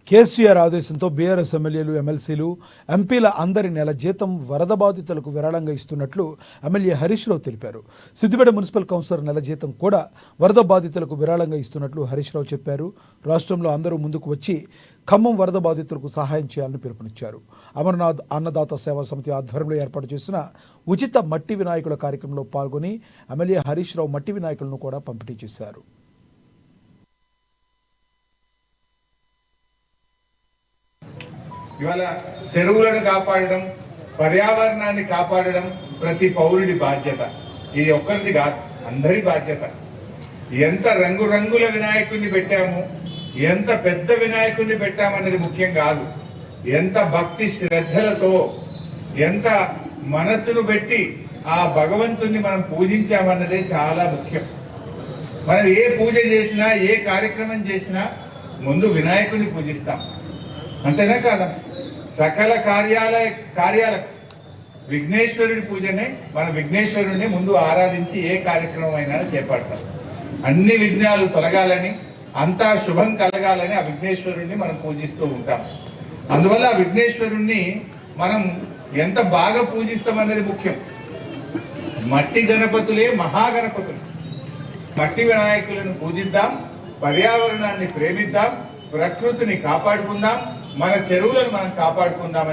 KCR ఆదేశంతో BRS ఎమ్మెల్యేలు ఎమ్మెల్సీలు ఎంపీల అందరి నెల జీతం వరద బాధితులకు విరాళంగా ఇస్తున్నట్లు ఎమ్మెల్యే హరీష్ రావు తెలిపారు. సిద్దిపేట మున్సిపల్ కౌన్సిలర్ నెల జీతం కూడా వరద బాధితులకు విరాళంగా ఇస్తున్నట్లు హరీష్ రావు చెప్పారు. రాష్ట్రంలో అందరూ ముందుకు వచ్చి ఖమ్మం వరద బాధితులకు సహాయం చేయాలని పిలుపునిచ్చారు. అమర్నాథ్ అన్నదాత సేవా సమితి ఆధ్వర్యంలో ఏర్పాటు చేసిన ఉచిత మట్టి వినాయకుల కార్యక్రమంలో పాల్గొని ఎమ్మెల్యే హరీష్ రావు మట్టి వినాయకులను కూడా పంపిణీ చేశారు. ఇవాళ చెరువులను కాపాడడం, పర్యావరణాన్ని కాపాడడం ప్రతి పౌరుడి బాధ్యత. ఇది ఒక్కరిది కాదు, అందరి బాధ్యత. ఎంత రంగురంగుల వినాయకుడిని పెట్టాము, ఎంత పెద్ద వినాయకుడిని పెట్టామనేది ముఖ్యం కాదు. ఎంత భక్తి శ్రద్ధలతో, ఎంత మనస్సును పెట్టి ఆ భగవంతుణ్ణి మనం పూజించామన్నదే చాలా ముఖ్యం. మనం ఏ పూజ చేసినా, ఏ కార్యక్రమం చేసినా ముందు వినాయకుడిని పూజిస్తాం, అంతేనా కాదా? సకల కార్యాలకు విఘ్నేశ్వరుడి పూజనే, మన విఘ్నేశ్వరుడిని ముందు ఆరాధించి ఏ కార్యక్రమం అయినా చేపడతాం. అన్ని విఘ్నాలు తొలగాలని, అంతా శుభం కలగాలని ఆ విఘ్నేశ్వరుడిని మనం పూజిస్తూ ఉంటాం. అందువల్ల ఆ విఘ్నేశ్వరుణ్ణి మనం ఎంత బాగా పూజిస్తామనేది ముఖ్యం. మట్టి గణపతులే మహాగణపతులు. మట్టి వినాయకులను పూజిద్దాం, పర్యావరణాన్ని ప్రేమిద్దాం, ప్రకృతిని కాపాడుకుందాం, మన చెరువులను మనం కాపాడుకుందాం.